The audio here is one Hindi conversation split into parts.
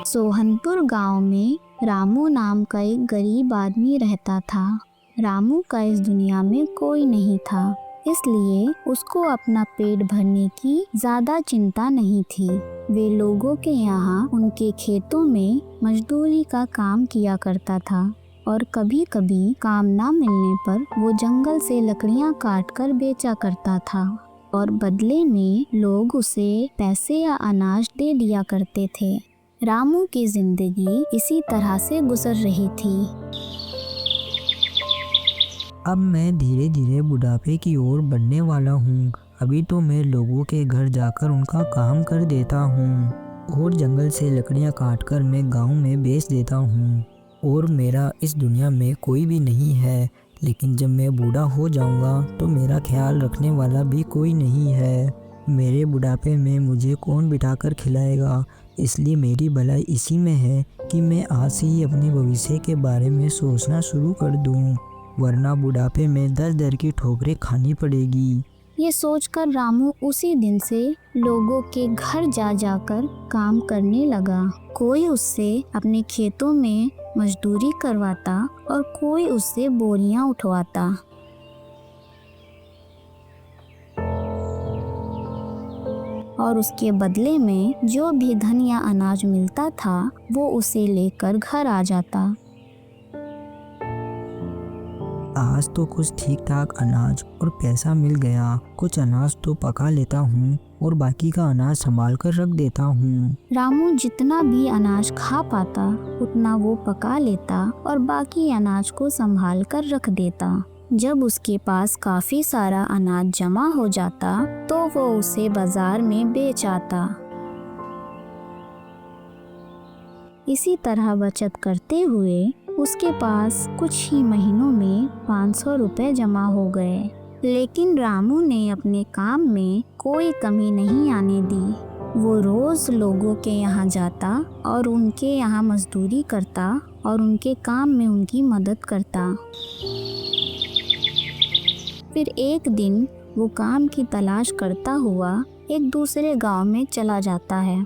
सोहनपुर गांव में रामू नाम का एक गरीब आदमी रहता था। रामू का इस दुनिया में कोई नहीं था, इसलिए उसको अपना पेट भरने की ज्यादा चिंता नहीं थी। वे लोगों के यहाँ उनके खेतों में मजदूरी का काम किया करता था और कभी कभी काम ना मिलने पर वो जंगल से लकड़ियाँ काट कर बेचा करता था और बदले में लोग उसे पैसे या अनाज दे दिया करते थे। रामू की जिंदगी इसी तरह से गुजर रही थी। अब मैं धीरे धीरे बुढ़ापे की ओर बढ़ने वाला हूँ। अभी तो मैं लोगों के घर जाकर उनका काम कर देता हूँ और जंगल से लकड़ियाँ काटकर मैं गांव में बेच देता हूँ और मेरा इस दुनिया में कोई भी नहीं है। लेकिन जब मैं बूढ़ा हो जाऊँगा तो मेरा ख्याल रखने वाला भी कोई नहीं है। मेरे बुढ़ापे में मुझे कौन बिठाकर खिलाएगा? इसलिए मेरी भलाई इसी में है कि मैं आज से ही अपने भविष्य के बारे में सोचना शुरू कर दूं, वरना बुढ़ापे में दर दर की ठोकरें खानी पड़ेगी। ये सोचकर रामू उसी दिन से लोगों के घर जा जाकर काम करने लगा। कोई उससे अपने खेतों में मजदूरी करवाता और कोई उससे बोरियां उठवाता। और उसके बदले में जो भी धन या अनाज मिलता था वो उसे लेकर घर आ जाता। आज तो कुछ ठीक ठाक अनाज और पैसा मिल गया। कुछ अनाज तो पका लेता हूँ और बाकी का अनाज संभाल कर रख देता हूँ। रामू जितना भी अनाज खा पाता उतना वो पका लेता और बाकी अनाज को संभाल कर रख देता। जब उसके पास काफी सारा अनाज जमा हो जाता तो वो उसे बाजार में बेच आता। इसी तरह बचत करते हुए उसके पास कुछ ही महीनों में 500 रुपए जमा हो गए। लेकिन रामू ने अपने काम में कोई कमी नहीं आने दी। वो रोज लोगों के यहाँ जाता और उनके यहाँ मजदूरी करता और उनके काम में उनकी मदद करता। फिर एक दिन वो काम की तलाश करता हुआ एक दूसरे गांव में चला जाता है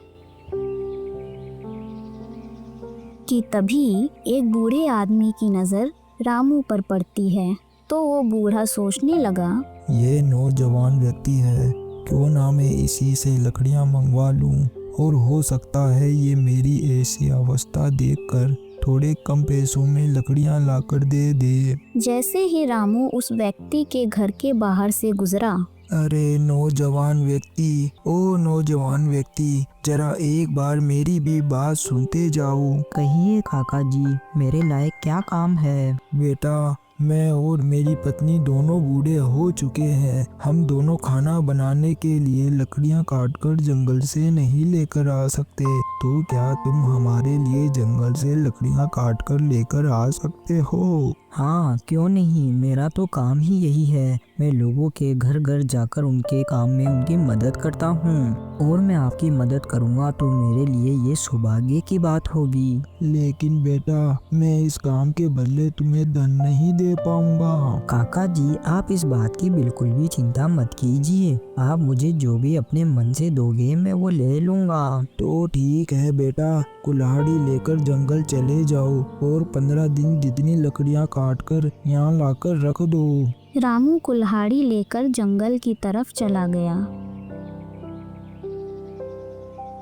कि तभी एक बूढ़े आदमी की नज़र रामू पर पड़ती है। तो वो बूढ़ा सोचने लगा, ये नौजवान व्यक्ति है, क्यों ना मैं इसी से लकड़ियां मंगवा लूं और हो सकता है ये मेरी ऐसी अवस्था देखकर थोड़े कम पैसों में लकड़ियां लाकर दे दे। जैसे ही रामू उस व्यक्ति के घर के बाहर से गुजरा, अरे नौजवान व्यक्ति, ओ नौजवान व्यक्ति, जरा एक बार मेरी भी बात सुनते जाओ। कहिए काका जी, मेरे लायक क्या काम है? बेटा, मैं और मेरी पत्नी दोनों बूढ़े हो चुके हैं। हम दोनों खाना बनाने के लिए लकड़ियां काटकर जंगल से नहीं लेकर आ सकते। तो क्या तुम हमारे लिए जंगल से लकड़ियां काटकर लेकर आ सकते हो? हाँ, क्यों नहीं। मेरा तो काम ही यही है। मैं लोगों के घर घर जाकर उनके काम में उनकी मदद करता हूँ और मैं आपकी मदद करूँगा तो मेरे लिए ये सौभाग्य की बात होगी। लेकिन बेटा, मैं इस काम के बदले तुम्हें धन नहीं दे पाऊंगा। काका जी, आप इस बात की बिल्कुल भी चिंता मत कीजिए। आप मुझे जो भी अपने मन से दोगे मैं वो ले लूँगा। तो ठीक है बेटा, कुल्हाड़ी लेकर जंगल चले जाओ और 15 दिन जितनी लकड़ियां काटकर यहाँ लाकर रख दो। रामू कुल्हाड़ी लेकर जंगल की तरफ चला गया।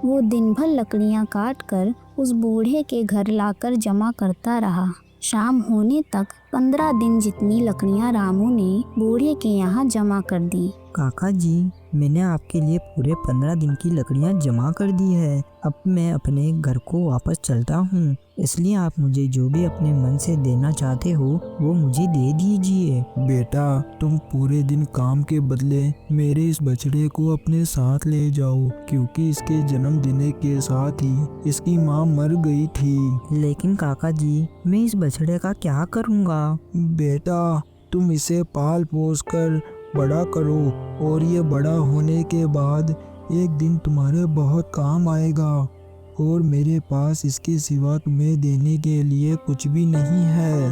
वो दिन भर लकड़ियां काटकर उस बूढ़े के घर लाकर जमा करता रहा। शाम होने तक 15 दिन जितनी लकड़ियां रामू ने बूढ़े के यहाँ जमा कर दी। काका जी, मैंने आपके लिए पूरे 15 दिन की लकड़ियां जमा कर दी है। अब मैं अपने घर को वापस चलता हूँ, इसलिए आप मुझे जो भी अपने मन से देना चाहते हो वो मुझे दे दीजिए। बेटा, तुम पूरे दिन काम के बदले मेरे इस बछड़े को अपने साथ ले जाओ, क्योंकि इसके जन्म देने के साथ ही इसकी माँ मर गई थी। लेकिन काका जी, मैं इस बछड़े का क्या करूँगा? बेटा, तुम इसे पाल पोस कर बड़ा करो और ये बड़ा होने के बाद एक दिन तुम्हारे बहुत काम आएगा और मेरे पास इसके सिवा तुम्हें देने के लिए कुछ भी नहीं है।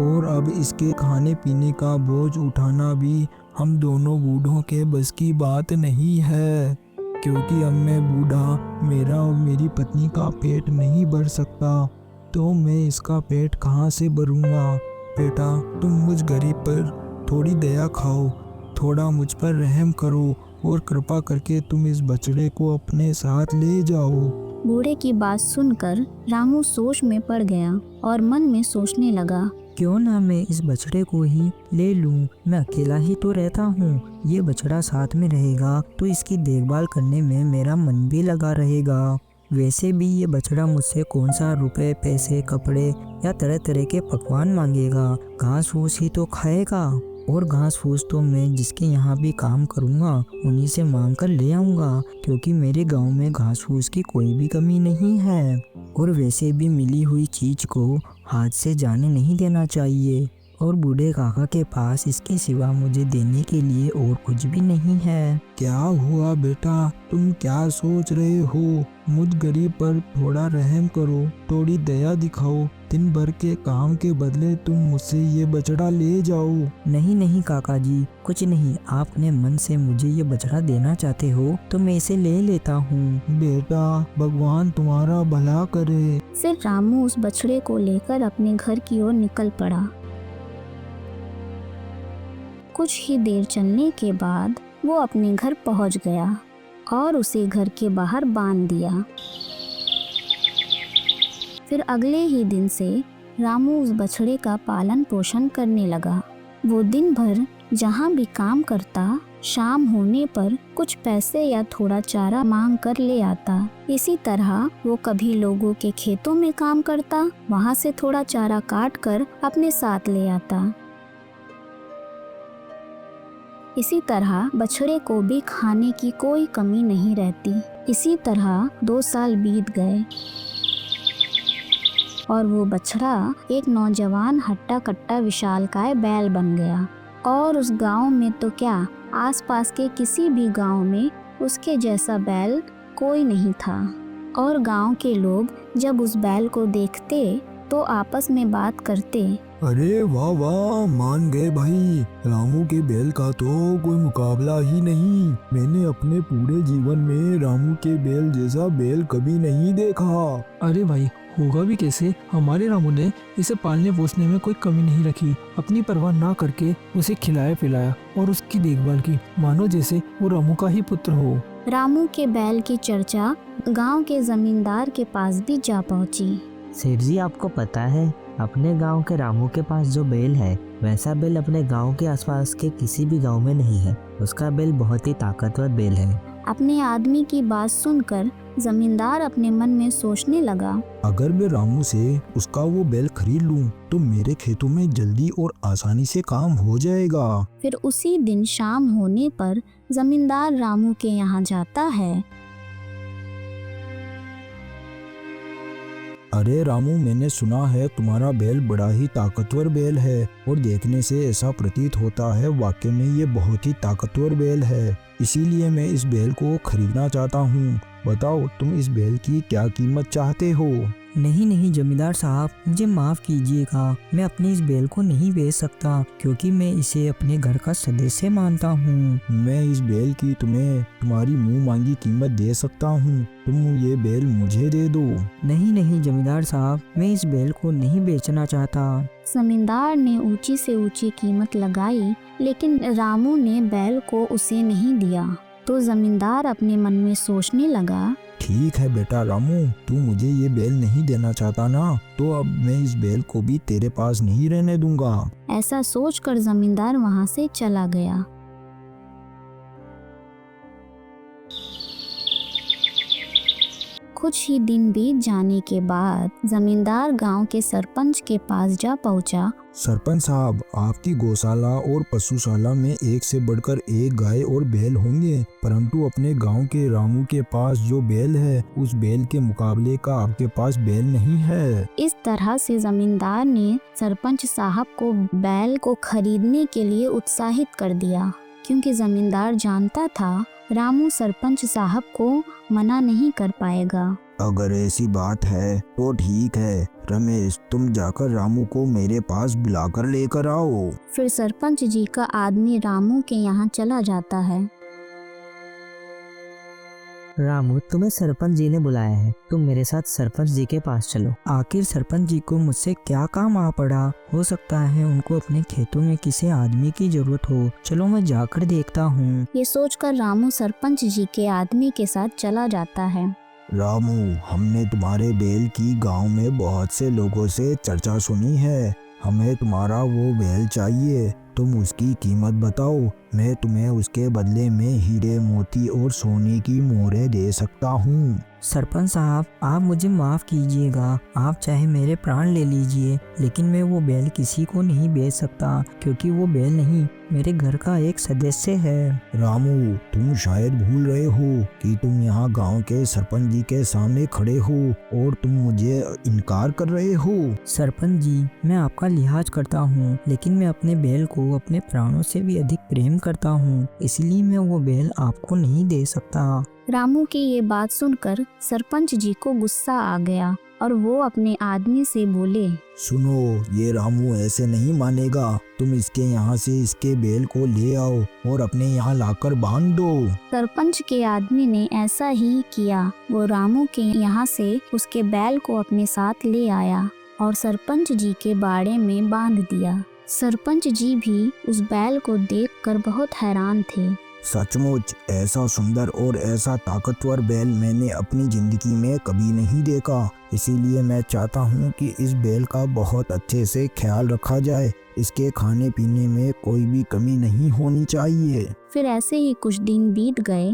और अब इसके खाने पीने का बोझ उठाना भी हम दोनों बूढ़ों के बस की बात नहीं है, क्योंकि अब मैं बूढ़ा, मेरा और मेरी पत्नी का पेट नहीं भर सकता, तो मैं इसका पेट कहाँ से भरूंगा। बेटा, तुम मुझ गरीब पर थोड़ी दया खाओ, थोड़ा मुझ पर रहम करो और कृपा करके तुम इस बछड़े को अपने साथ ले जाओ। बूढ़े की बात सुनकर रामू सोच में पड़ गया और मन में सोचने लगा, क्यों ना मैं इस बछड़े को ही ले लूं। मैं अकेला ही तो रहता हूँ, ये बछड़ा साथ में रहेगा तो इसकी देखभाल करने में मेरा मन भी लगा रहेगा। वैसे भी ये बछड़ा मुझसे कौन सा रुपए, पैसे, कपड़े या तरह तरह के पकवान मांगेगा। घास फूस ही तो खाएगा, और घास फूस तो मैं जिसके यहाँ भी काम करूँगा उन्हीं से मांग कर ले आऊँगा, क्योंकि मेरे गांव में घास फूस की कोई भी कमी नहीं है। और वैसे भी मिली हुई चीज़ को हाथ से जाने नहीं देना चाहिए, और बूढ़े काका के पास इसके सिवा मुझे देने के लिए और कुछ भी नहीं है। क्या हुआ बेटा, तुम क्या सोच रहे हो? मुझ गरीब पर थोड़ा रहम करो, थोड़ी दया दिखाओ। दिन भर के काम के बदले तुम मुझसे ये बछड़ा ले जाओ। नहीं नहीं काका जी, कुछ नहीं। आप अपने मन से मुझे ये बछड़ा देना चाहते हो तो मैं इसे ले लेता हूँ। बेटा, भगवान तुम्हारा भला करे। फिर रामू उस बछड़े को लेकर अपने घर की ओर निकल पड़ा। कुछ ही देर चलने के बाद वो अपने घर पहुंच गया और उसे घर के बाहर बांध दिया। फिर अगले ही दिन से रामू उस बछड़े का पालन पोषण करने लगा। वो दिन भर जहाँ भी काम करता, शाम होने पर कुछ पैसे या थोड़ा चारा मांग कर ले आता। इसी तरह वो कभी लोगों के खेतों में काम करता, वहाँ से थोड़ा चारा काट कर अपने साथ ले आता। इसी तरह बछड़े को भी खाने की कोई कमी नहीं रहती। इसी तरह 2 साल बीत गए और वो बछड़ा एक नौजवान हट्टा कट्टा विशालकाय बैल बन गया। और उस गांव में तो क्या, आसपास के किसी भी गांव में उसके जैसा बैल कोई नहीं था। और गांव के लोग जब उस बैल को देखते तो आपस में बात करते, अरे वाह वाह, मान गए भाई, रामू के बैल का तो कोई मुकाबला ही नहीं। मैंने अपने पूरे जीवन में रामू के बैल जैसा बैल कभी नहीं देखा। अरे भाई, होगा भी कैसे? हमारे रामू ने इसे पालने पोसने में कोई कमी नहीं रखी। अपनी परवाह ना करके उसे खिलाया पिलाया और उसकी देखभाल की, मानो जैसे वो रामू का ही पुत्र हो। रामू के बैल की चर्चा गांव के जमींदार के पास भी जा पहुंची। सेठ जी, आपको पता है अपने गांव के रामू के पास जो बैल है, वैसा बैल अपने गांव के आसपास के किसी भी गांव में नहीं है। उसका बैल बहुत ही ताकतवर बैल है। अपने आदमी की बात सुनकर जमींदार अपने मन में सोचने लगा, अगर मैं रामू से उसका वो बैल खरीद लूं तो मेरे खेतों में जल्दी और आसानी से काम हो जाएगा। फिर उसी दिन शाम होने पर जमींदार रामू के यहाँ जाता है। अरे रामू, मैंने सुना है तुम्हारा बैल बड़ा ही ताकतवर बैल है, और देखने से ऐसा प्रतीत होता है वाकई में ये बहुत ही ताकतवर बैल है। इसीलिए मैं इस बैल को खरीदना चाहता हूँ। बताओ, तुम इस बैल की क्या कीमत चाहते हो? नहीं नहीं जमींदार साहब, मुझे माफ़ कीजिएगा। मैं अपने इस बैल को नहीं बेच सकता, क्योंकि मैं इसे अपने घर का सदस्य मानता हूँ। मैं इस बैल की तुम्हें तुम्हारी मुंह मांगी कीमत दे सकता हूँ। तुम ये बैल मुझे दे दो। नहीं नहीं जमींदार साहब, मैं इस बैल को नहीं बेचना चाहता। जमींदार ने ऊंची से ऊंची कीमत लगाई, लेकिन रामू ने बैल को उसे नहीं दिया। तो जमींदार अपने मन में सोचने लगा, ठीक है बेटा रामू, तू मुझे ये बैल नहीं देना चाहता ना, तो अब मैं इस बैल को भी तेरे पास नहीं रहने दूंगा। ऐसा सोचकर जमींदार वहां से चला गया। कुछ ही दिन बीत जाने के बाद जमींदार गांव के सरपंच के पास जा पहुंचा। सरपंच साहब, आपकी गौशाला और पशुशाला में एक से बढ़कर एक गाय और बैल होंगे, परंतु अपने गांव के रामू के पास जो बैल है, उस बैल के मुकाबले का आपके पास बैल नहीं है। इस तरह से जमींदार ने सरपंच साहब को बैल को खरीदने के लिए उत्साहित कर दिया, क्योंकि जमींदार जानता था रामू सरपंच साहब को मना नहीं कर पाएगा। अगर ऐसी बात है तो ठीक है, रमेश, तुम जाकर रामू को मेरे पास बुलाकर लेकर आओ। फिर सरपंच जी का आदमी रामू के यहाँ चला जाता है। रामू, तुम्हें सरपंच जी ने बुलाया है, तुम मेरे साथ सरपंच जी के पास चलो। आखिर सरपंच जी को मुझसे क्या काम आ पड़ा? हो सकता है उनको अपने खेतों में किसी आदमी की जरूरत हो। चलो मैं जाकर देखता हूँ। ये सोचकर रामू सरपंच जी के आदमी के साथ चला जाता है। रामू, हमने तुम्हारे बैल की गांव में बहुत से लोगों से चर्चा सुनी है। हमें तुम्हारा वो बैल चाहिए। तुम उसकी कीमत बताओ, मैं तुम्हें उसके बदले में हीरे मोती और सोने की मोहरें दे सकता हूँ। सरपंच साहब, आप मुझे माफ़ कीजिएगा। आप चाहे मेरे प्राण ले लीजिए, लेकिन मैं वो बैल किसी को नहीं बेच सकता, क्योंकि वो बैल नहीं, मेरे घर का एक सदस्य है। रामू, तुम शायद भूल रहे हो कि तुम यहाँ गांव के सरपंच जी के सामने खड़े हो और तुम मुझे इनकार कर रहे हो। सरपंच जी, मैं आपका लिहाज करता हूँ, लेकिन मैं अपने बैल को अपने प्राणों से भी अधिक प्रेम करता हूँ, इसलिए मैं वो बैल आपको नहीं दे सकता। रामू की ये बात सुनकर सरपंच जी को गुस्सा आ गया और वो अपने आदमी से बोले, सुनो, ये रामू ऐसे नहीं मानेगा। तुम इसके यहाँ से इसके बैल को ले आओ और अपने यहाँ लाकर बांध दो। सरपंच के आदमी ने ऐसा ही किया। वो रामू के यहाँ से उसके बैल को अपने साथ ले आया और सरपंच जी के बाड़े में बांध दिया। सरपंच जी भी उस बैल को देखकर बहुत हैरान थे। सचमुच ऐसा सुंदर और ऐसा ताकतवर बैल मैंने अपनी जिंदगी में कभी नहीं देखा। इसीलिए मैं चाहता हूँ कि इस बैल का बहुत अच्छे से ख्याल रखा जाए। इसके खाने पीने में कोई भी कमी नहीं होनी चाहिए। फिर ऐसे ही कुछ दिन बीत गए,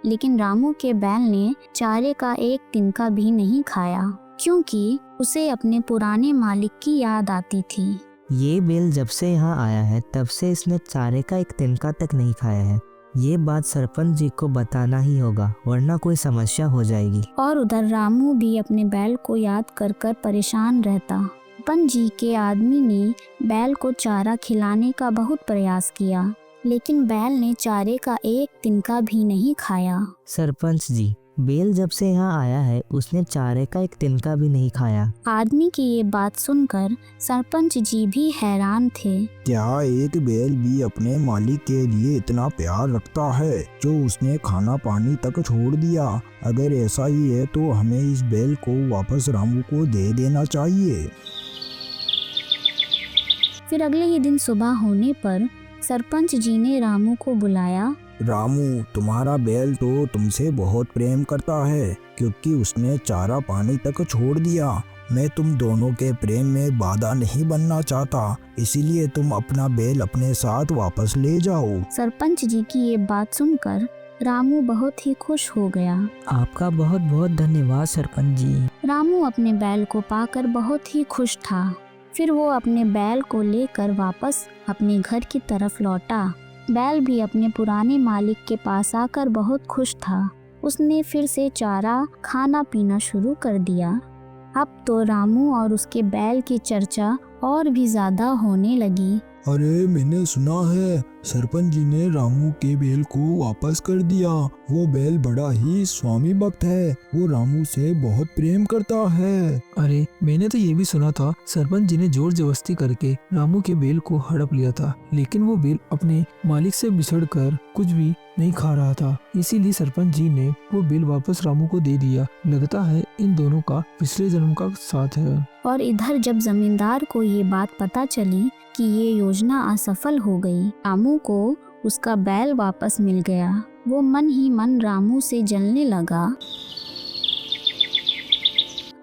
लेकिन रामू के बैल ने चारे का एक तिनका भी नहीं खाया, क्योंकि उसे अपने पुराने मालिक की याद आती थी। ये बैल जब से यहाँ आया है तब से इसने चारे का एक तिनका तक नहीं खाया है। ये बात सरपंच जी को बताना ही होगा, वरना कोई समस्या हो जाएगी। और उधर रामू भी अपने बैल को याद कर कर परेशान रहता। सरपंच जी के आदमी ने बैल को चारा खिलाने का बहुत प्रयास किया, लेकिन बैल ने चारे का एक तिनका भी नहीं खाया। सरपंच जी, बैल जब से यहाँ आया है उसने चारे का एक तिनका भी नहीं खाया। आदमी की ये बात सुनकर सरपंच जी भी हैरान थे। क्या एक बैल भी अपने मालिक के लिए इतना प्यार रखता है जो उसने खाना पानी तक छोड़ दिया? अगर ऐसा ही है तो हमें इस बैल को वापस रामू को दे देना चाहिए। फिर अगले ही दिन सुबह होने पर सरपंच जी ने रामू को बुलाया। रामू, तुम्हारा बैल तो तुमसे बहुत प्रेम करता है, क्योंकि उसने चारा पानी तक छोड़ दिया। मैं तुम दोनों के प्रेम में बाधा नहीं बनना चाहता, इसीलिए तुम अपना बैल अपने साथ वापस ले जाओ। सरपंच जी की ये बात सुनकर रामू बहुत ही खुश हो गया। आपका बहुत बहुत धन्यवाद सरपंच जी। रामू अपने बैल को पाकर बहुत ही खुश था। फिर वो अपने बैल को लेकर वापस अपने घर की तरफ लौटा। बैल भी अपने पुराने मालिक के पास आकर बहुत खुश था। उसने फिर से चारा खाना पीना शुरू कर दिया। अब तो रामू और उसके बैल की चर्चा और भी ज्यादा होने लगी। अरे, मैंने सुना है सरपंच जी ने रामू के बैल को वापस कर दिया। वो बैल बड़ा ही स्वामी भक्त है, वो रामू से बहुत प्रेम करता है। अरे, मैंने तो ये भी सुना था सरपंच जी ने जोर जबरदस्ती करके रामू के बैल को हड़प लिया था, लेकिन वो बैल अपने मालिक से बिछड़कर कुछ भी नहीं खा रहा था। इसीलिए सरपंच जी ने वो बैल वापस रामू को दे दिया। लगता है इन दोनों का पिछले जन्म का साथ है। और इधर जब जमींदार को ये बात पता चली कि ये योजना असफल हो गई, रामू को उसका बैल वापस मिल गया। वो मन ही मन रामू से जलने लगा।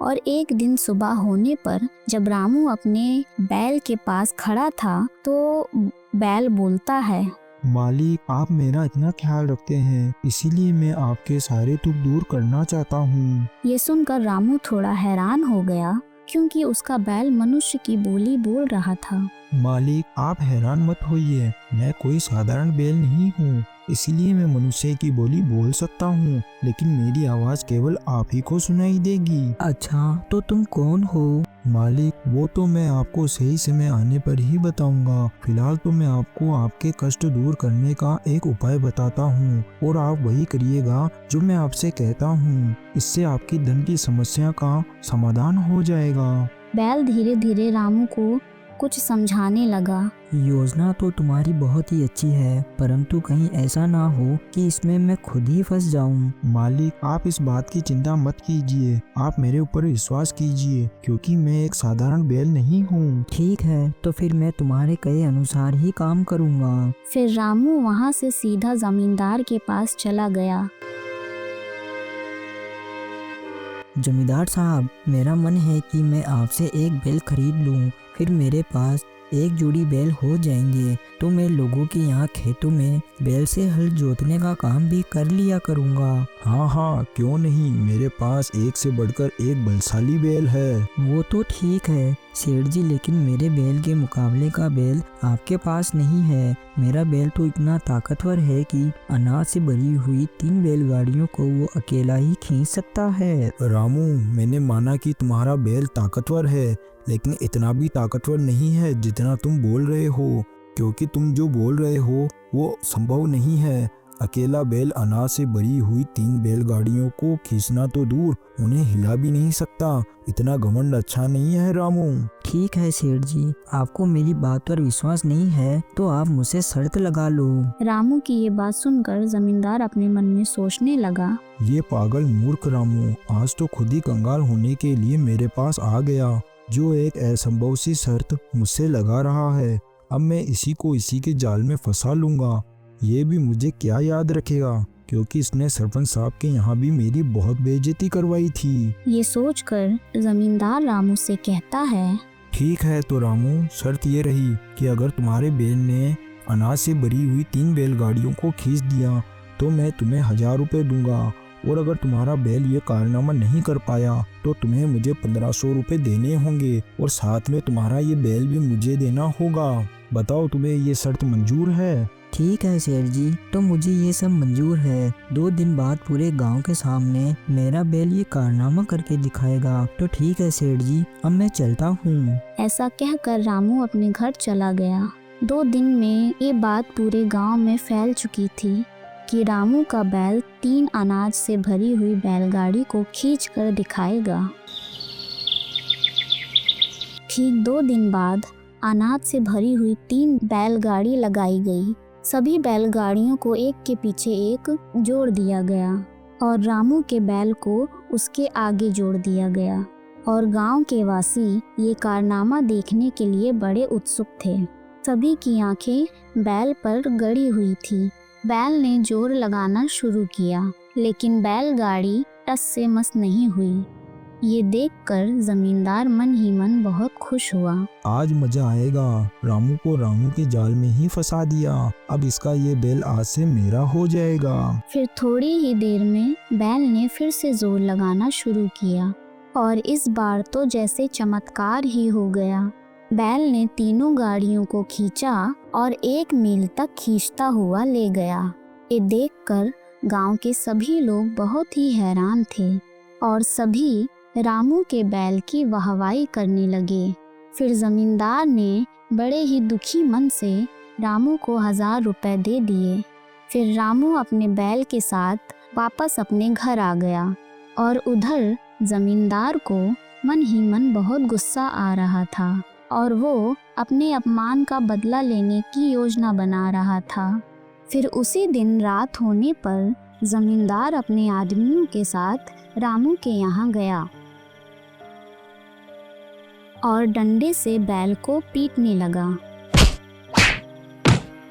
और एक दिन सुबह होने पर जब रामू अपने बैल के पास खड़ा था तो बैल बोलता है, मालिक, आप मेरा इतना ख्याल रखते हैं, इसीलिए मैं आपके सारे दुख दूर करना चाहता हूँ। ये सुनकर रामू थोड़ा हैरान हो गया, क्योंकि उसका बैल मनुष्य की बोली बोल रहा था। मालिक, आप हैरान मत होइए, मैं कोई साधारण बैल नहीं हूँ, इसीलिए मैं मनुष्य की बोली बोल सकता हूँ, लेकिन मेरी आवाज केवल आप ही को सुनाई देगी। अच्छा, तो तुम कौन हो? मालिक, वो तो मैं आपको सही समय आने पर ही बताऊंगा। फिलहाल तो मैं आपको आपके कष्ट दूर करने का एक उपाय बताता हूँ और आप वही करिएगा जो मैं आपसे कहता हूँ। इससे आपकी धन की समस्या का समाधान हो जाएगा। बैल धीरे धीरे रामू को कुछ समझाने लगा। योजना तो तुम्हारी बहुत ही अच्छी है, परंतु कहीं ऐसा ना हो कि इसमें मैं खुद ही फंस जाऊं। मालिक, आप इस बात की चिंता मत कीजिए। आप मेरे ऊपर विश्वास कीजिए, क्योंकि मैं एक साधारण बैल नहीं हूँ। ठीक है, तो फिर मैं तुम्हारे कहे अनुसार ही काम करूँगा। फिर रामू वहाँ से सीधा जमींदार के पास चला गया। जमींदार साहब, मेरा मन है कि मैं आपसे एक बैल खरीद लूं। फिर मेरे पास एक जोड़ी बैल हो जाएंगे तो मैं लोगों के यहाँ खेतों में बैल से हल जोतने का काम भी कर लिया करूँगा। हाँ हाँ, क्यों नहीं। मेरे पास एक से बढ़कर एक बलशाली बैल है। वो तो ठीक है सेठ जी, लेकिन मेरे बैल के मुकाबले का बैल आपके पास नहीं है। मेरा बैल तो इतना ताकतवर है कि अनाज से भरी हुई 3 बैलगाड़ियों को वो अकेला ही खींच सकता है। रामू, मैंने माना कि तुम्हारा बैल ताकतवर है, लेकिन इतना भी ताकतवर नहीं है जितना तुम बोल रहे हो, क्योंकि तुम जो बोल रहे हो वो संभव नहीं है। अकेला बैल अनाज से भरी हुई 3 बैलगाड़ियों को खींचना तो दूर, उन्हें हिला भी नहीं सकता। इतना घमंड अच्छा नहीं है रामू। ठीक है सेठ जी, आपको मेरी बात पर विश्वास नहीं है तो आप मुझसे शर्त लगा लो। रामू की ये बात सुनकर जमींदार अपने मन में सोचने लगा। ये पागल मूर्ख रामू आज तो खुद ही कंगाल होने के लिए मेरे पास आ गया, जो एक असंभव सी शर्त मुझसे लगा रहा है। अब मैं इसी के जाल में फंसा लूंगा। ये भी मुझे क्या याद रखेगा, क्योंकि इसने सरपंच साहब के यहाँ भी मेरी बहुत बेइज्जती करवाई थी। ये सोचकर जमींदार रामू से कहता है, ठीक है तो रामू, शर्त ये रही कि अगर तुम्हारे बैल ने अनाज से भरी हुई 3 बैलगाड़ियों को खींच दिया तो मैं तुम्हें 1000 रुपये दूंगा, और अगर तुम्हारा बैल ये कारनामा नहीं कर पाया तो तुम्हें मुझे 1500 रुपये देने होंगे, और साथ में तुम्हारा ये बैल भी मुझे देना होगा। बताओ, तुम्हें ये शर्त मंजूर है? ठीक है सेठ जी, तो मुझे ये सब मंजूर है। 2 दिन बाद पूरे गांव के सामने मेरा बैल ये कारनामा करके दिखाएगा। तो ठीक है सेठ जी, अब मैं चलता हूँ। ऐसा कहकर रामू अपने घर चला गया। 2 दिन में ये बात पूरे गांव में फैल चुकी थी कि रामू का बैल 3 अनाज से भरी हुई बैलगाड़ी को खींच कर दिखाएगा। ठीक 2 दिन बाद अनाज से भरी हुई 3 बैलगाड़ी लगाई गई। सभी बैलगाड़ियों को एक के पीछे एक जोड़ दिया गया और रामू के बैल को उसके आगे जोड़ दिया गया, और गांव के वासी ये कारनामा देखने के लिए बड़े उत्सुक थे। सभी की आंखें बैल पर गड़ी हुई थी। बैल ने जोर लगाना शुरू किया, लेकिन बैलगाड़ी टस से मस नहीं हुई। ये देखकर जमींदार मन ही मन बहुत खुश हुआ। आज मजा आएगा, रामू को रामू के जाल में ही फंसा दिया। अब इसका ये बैल आज से मेरा हो जाएगा। फिर थोड़ी ही देर में बैल ने फिर से जोर लगाना शुरू किया, और इस बार तो जैसे चमत्कार ही हो गया। बैल ने तीनों गाड़ियों को खींचा और 1 मील तक खींचता हुआ ले गया। ये देखकर गांव के सभी लोग बहुत ही हैरान थे और सभी रामू के बैल की वाहवाही करने लगे। फिर जमींदार ने बड़े ही दुखी मन से रामू को 1000 रुपए दे दिए। फिर रामू अपने बैल के साथ वापस अपने घर आ गया, और उधर जमींदार को मन ही मन बहुत गुस्सा आ रहा था और वो अपने अपमान का बदला लेने की योजना बना रहा था। फिर उसी दिन रात होने पर जमींदार अपने आदमियों के साथ रामू के यहाँ गया और डंडे से बैल को पीटने लगा।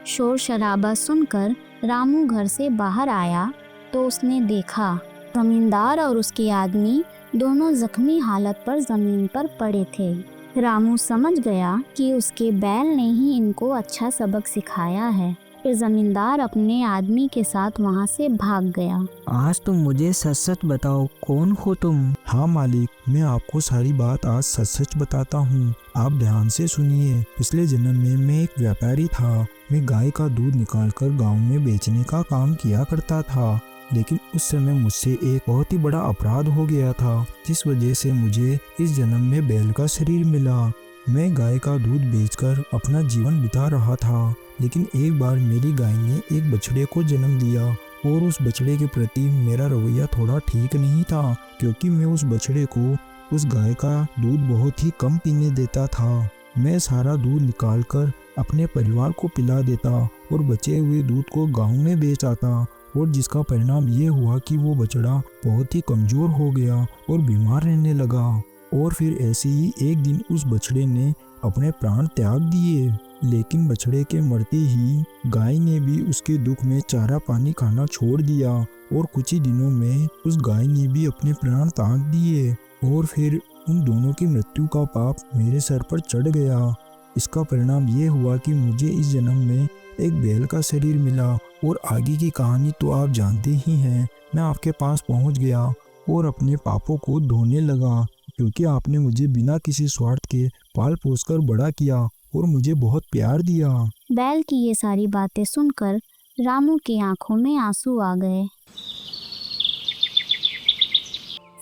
शोर शराबा सुनकर रामू घर से बाहर आया तो उसने देखा जमींदार और उसके आदमी दोनों जख्मी हालत पर जमीन पर पड़े थे। रामू समझ गया कि उसके बैल ने ही इनको अच्छा सबक सिखाया है। फिर जमींदार अपने आदमी के साथ वहाँ से भाग गया। आज तुम मुझे सच सच बताओ, कौन हो तुम? हाँ मालिक, मैं आपको सारी बात आज सच सच बताता हूँ। आप ध्यान से सुनिए। पिछले जन्म में मैं एक व्यापारी था। मैं गाय का दूध निकालकर गांव में बेचने का काम किया करता था। लेकिन उस समय मुझसे एक बहुत ही बड़ा अपराध हो गया था, जिस वजह से मुझे इस जन्म में बैल का शरीर मिला। मैं गाय का दूध बेचकर अपना जीवन बिता रहा था, लेकिन एक बार मेरी गाय ने एक बछड़े को जन्म दिया और उस बछड़े के प्रति मेरा रवैया थोड़ा ठीक नहीं था, क्योंकि मैं उस बछड़े को उस गाय का दूध बहुत ही कम पीने देता था। मैं सारा दूध निकालकर अपने परिवार को पिला देता और बचे हुए दूध को गांव में बेच आता, और जिसका परिणाम ये हुआ कि वो बछड़ा बहुत ही कमज़ोर हो गया और बीमार रहने लगा। और फिर ऐसे ही एक दिन उस बछड़े ने अपने प्राण त्याग दिए। लेकिन बछड़े के मरते ही गाय ने भी उसके दुख में चारा पानी खाना छोड़ दिया, और कुछ ही दिनों में उस गाय ने भी अपने प्राण त्याग दिए। और फिर उन दोनों की मृत्यु का पाप मेरे सर पर चढ़ गया। इसका परिणाम ये हुआ कि मुझे इस जन्म में एक बैल का शरीर मिला, और आगे की कहानी तो आप जानते ही हैं। मैं आपके पास पहुंच गया और अपने पापों को धोने लगा, क्योंकि आपने मुझे बिना किसी स्वार्थ के पाल पोस कर बड़ा किया और मुझे बहुत प्यार दिया। बैल की ये सारी बातें सुनकर रामू की आंखों में आंसू आ गए।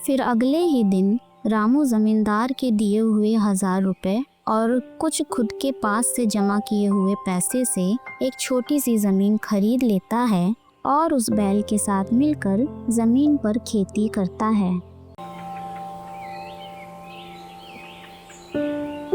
फिर अगले ही दिन रामू जमींदार के दिए हुए 1000 रुपए और कुछ खुद के पास से जमा किए हुए पैसे से एक छोटी सी जमीन खरीद लेता है और उस बैल के साथ मिलकर जमीन पर खेती करता है।